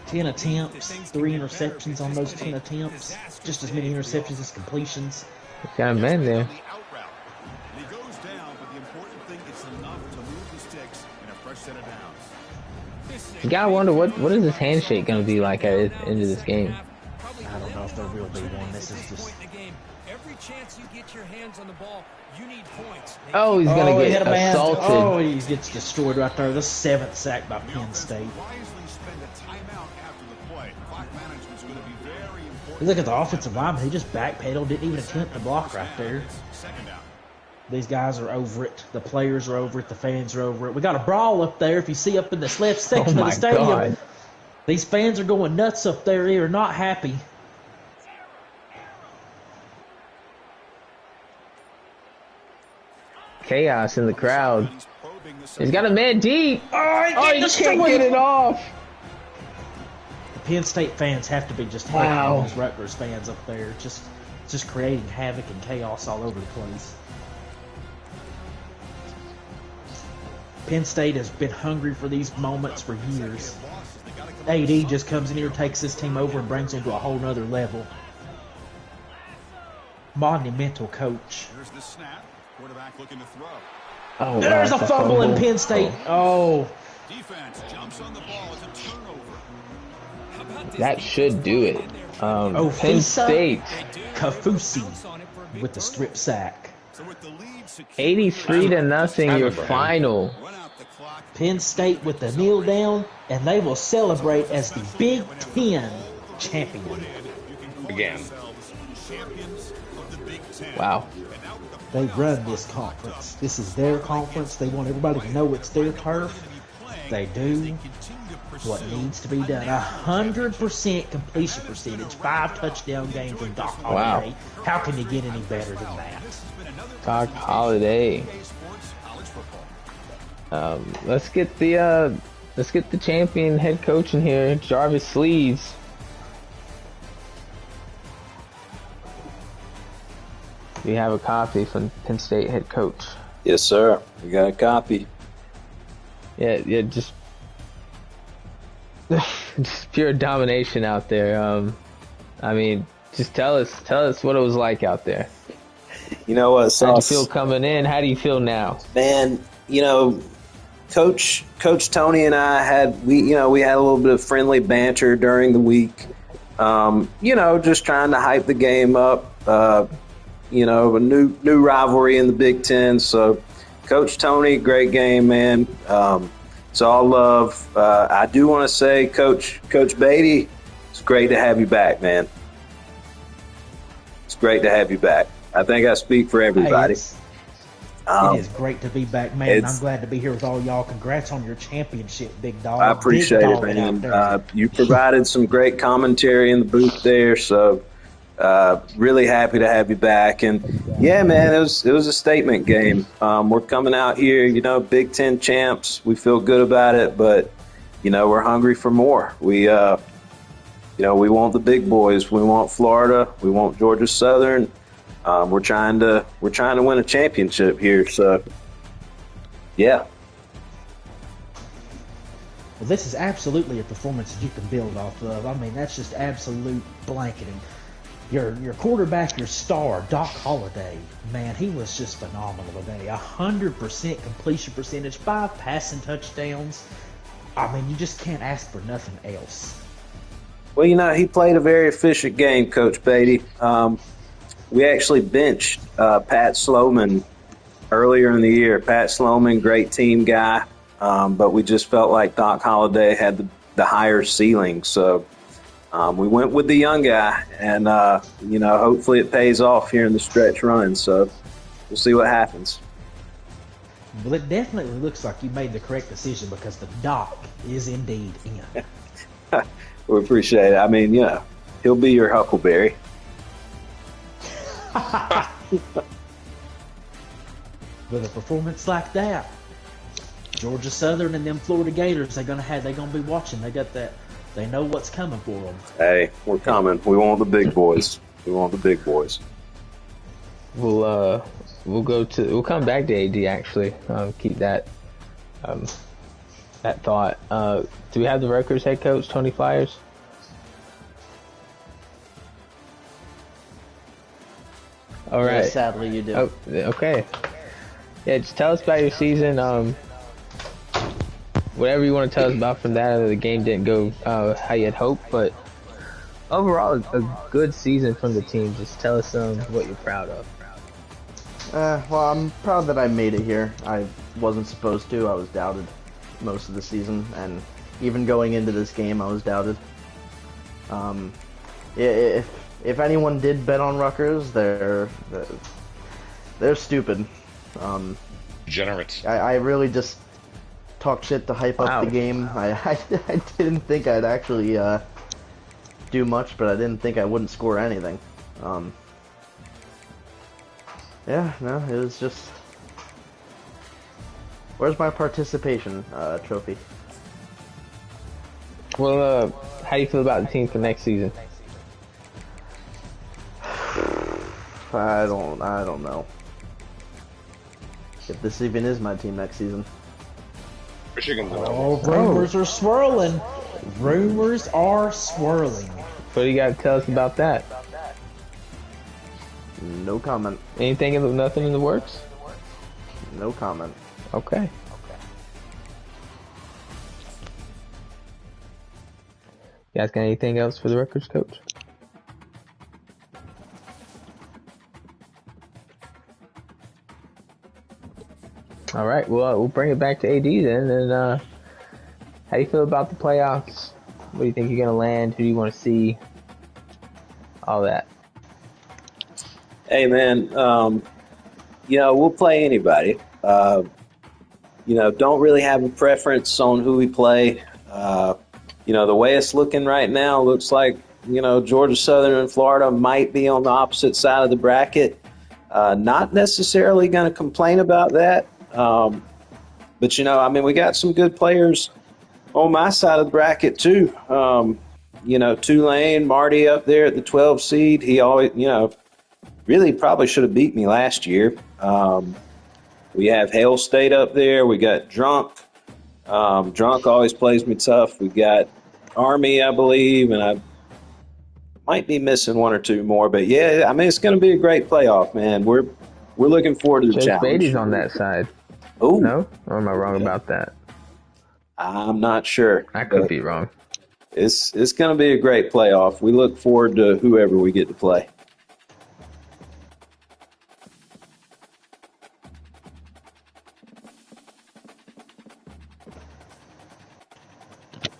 F: 10 attempts, 3 interceptions on those 10 attempts. Just as many interceptions as completions.
A: Got a man there.
B: He goes down, but the important thing is enough to move the sticks in a fresh set of downs.
A: You gotta wonder what is this handshake gonna be like at the end of this game.
F: I don't know if there will be one. This is just.
D: Every chance you get your hands on the ball, you need points.
A: Oh, he's gonna
F: He hit
A: get
F: a man.
A: assaulted.
F: Oh, he gets destroyed right there. The 7th sack by Penn State.
B: Wisely spend a timeout after the play. Clock management's going to be very important.
F: You look at the offensive lineman. He just backpedaled. Didn't even attempt to block right there.
B: Second down.
F: These guys are over it. The players are over it. The fans are over it. We got a brawl up there. If you see up in this left section of the stadium,
A: God.
F: These fans are going nuts up there. They are not happy.
A: Chaos in the crowd. He's got a man deep. Oh, he can't get it off.
F: The Penn State fans have to be just hating on those Rutgers fans up there. Just creating havoc and chaos all over the place. Penn State has been hungry for these moments for years. AD just comes in here, takes this team over, and brings them to a whole nother level. Monumental coach.
B: Here's the snap. Quarterback looking to throw.
A: Oh,
F: There's
A: wow,
F: a
A: that's
F: fumble in Penn State. Oh.
B: Defense jumps on the ball. It's a turnover.
A: That should do it. Penn
F: Fisa
A: State,
F: Kafusi with the strip sack.
B: So with the lead secure,
A: 83-0, your final.
B: run out the clock.
F: Penn State with the kneel down, and they will celebrate as the Big Ten champion.
G: Again.
B: Champions of the Big Ten.
A: Wow.
F: They run this conference. This is their conference. They want everybody to know it's their turf. They do what needs to be done. 100% completion percentage, 5 touchdown games from Doc Holliday.
A: Wow.
F: How can you get any better than that?
A: Doc Holliday. Let's get the champion head coach in here, Jarvis Sleeves. We have a copy from Penn State head coach.
H: Yes, sir. We got a copy.
A: Yeah, just pure domination out there. I mean, just tell us what it was like out there.
H: You know what,
A: How
H: Sauce?
A: do you feel coming in? How do you feel now?
H: Man, you know, Coach Tony and I had we had a little bit of friendly banter during the week. Just trying to hype the game up. A new rivalry in the Big Ten. So, Coach Tony, great game, man. It's all love. I do want to say, Coach Beatty, it's great to have you back, man. It's great to have you back. I think I speak for everybody.
F: It is great to be back, man. I'm glad to be here with all y'all. Congrats on your championship, big dog.
H: I appreciate it, man. You provided some great commentary in the booth there, so really happy to have you back. And yeah, man, it was a statement game. We're coming out here, Big Ten champs. We feel good about it, but we're hungry for more. We want the big boys. We want Florida. We want Georgia Southern. We're trying to win a championship here. So, yeah.
F: Well, this is absolutely a performance that you can build off of. I mean, that's just absolute blanketing. Your quarterback, your star, Doc Holliday, man, he was just phenomenal today. 100% completion percentage, 5 passing touchdowns. I mean, you just can't ask for nothing else.
H: Well, he played a very efficient game, Coach Beatty. We actually benched Pat Sloman earlier in the year. Pat Sloman, great team guy, but we just felt like Doc Holliday had the higher ceiling. So we went with the young guy, and, hopefully it pays off here in the stretch run. So we'll see what happens.
F: Well, it definitely looks like you made the correct decision because the Doc is indeed in.
H: We appreciate it. I mean, he'll be your Huckleberry.
F: With a performance like that, Georgia Southern and them Florida Gators, they're gonna be watching. They got that. They know what's coming for them.
H: Hey, we're coming. We want the big boys. We want the big boys.
A: We'll come back to AD actually. Keep that thought. Do we have the Rutgers head coach Tony Flyers? All right.
I: Yeah, sadly, you do.
A: Oh, okay. Yeah, just tell us about your season. Whatever you want to tell us about from that. The game didn't go how you had hoped, but overall, a good season from the team. Just tell us what you're proud of.
I: Well, I'm proud that I made it here. I wasn't supposed to. I was doubted most of the season, and even going into this game, I was doubted. If anyone did bet on Rutgers, they're stupid.
G: Degenerates.
I: I really just talked shit to hype up the game. I didn't think I'd actually do much, but I didn't think I wouldn't score anything. Yeah, no, it was just... Where's my participation trophy?
A: Well, how do you feel about the team for next season?
I: I don't know. If this even is my team next season.
G: Michigan's
F: Rumors are swirling. Rumors are swirling.
A: What do you got to tell us about that?
I: No comment.
A: Nothing in the works?
I: No comment.
A: Okay. You guys got anything else for the Rutgers coach? All right. Well, we'll bring it back to AD then. And how do you feel about the playoffs? What do you think you're going to land? Who do you want to see? All that.
H: Hey, man. We'll play anybody. Don't really have a preference on who we play. The way it's looking right now, looks like, Georgia Southern and Florida might be on the opposite side of the bracket. Not necessarily going to complain about that. But, we got some good players on my side of the bracket, too. Tulane, Marty up there at the 12 seed. He always, really probably should have beat me last year. We have Hail State up there. We got Drunk. Drunk always plays me tough. We got Army, I believe, and I might be missing one or two more. But, yeah, it's going to be a great playoff, man. We're looking forward to the challenge.
A: Beatty's on that side.
H: Oh,
A: no? Or am I wrong about that?
H: I'm not sure.
A: I could be wrong.
H: It's going to be a great playoff. We look forward to whoever we get to play.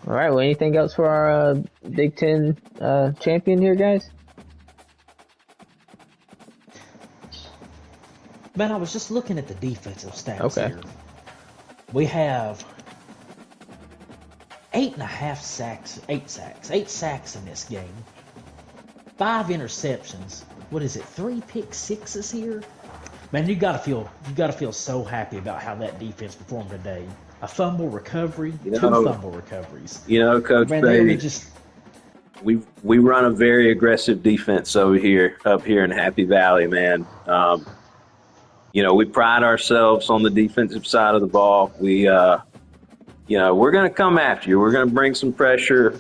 A: All right. Well, anything else for our Big Ten champion here, guys?
F: Man, I was just looking at the defensive stats
A: Okay.
F: here. We have 8 sacks in this game. 5 interceptions. What is it? 3 pick sixes here. Man, you gotta feel so happy about how that defense performed today. A fumble recovery, 2 fumble recoveries.
H: Coach
F: Man,
H: Bailey,
F: just
H: we run a very aggressive defense up here in Happy Valley, man. We pride ourselves on the defensive side of the ball. We're going to come after you. We're going to bring some pressure.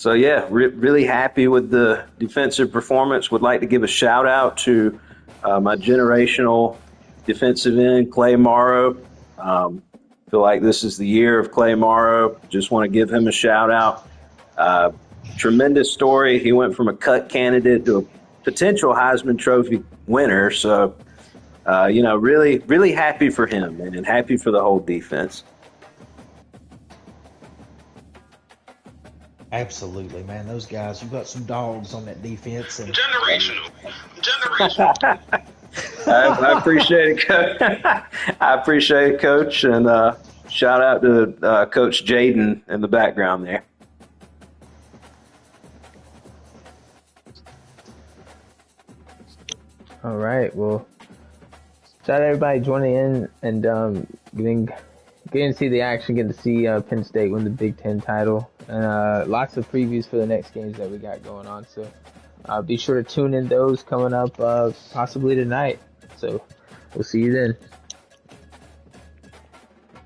H: Really happy with the defensive performance. Would like to give a shout out to my generational defensive end, Clay Morrow. Feel like this is the year of Clay Morrow. Just want to give him a shout out. Tremendous story. He went from a cut candidate to a potential Heisman Trophy winner. So, really, really happy for him and happy for the whole defense.
F: absolutely, man. Those guys, you've got some dogs on that defense. And
G: Generational.
H: I appreciate it, Coach. I appreciate it, Coach. And shout out to Coach Jaden in the background there.
A: All right. Well, shout out to everybody joining in and getting to see the action, getting to see Penn State win the Big Ten title, and lots of previews for the next games that we got going on. So be sure to tune in those coming up possibly tonight. So we'll see you then.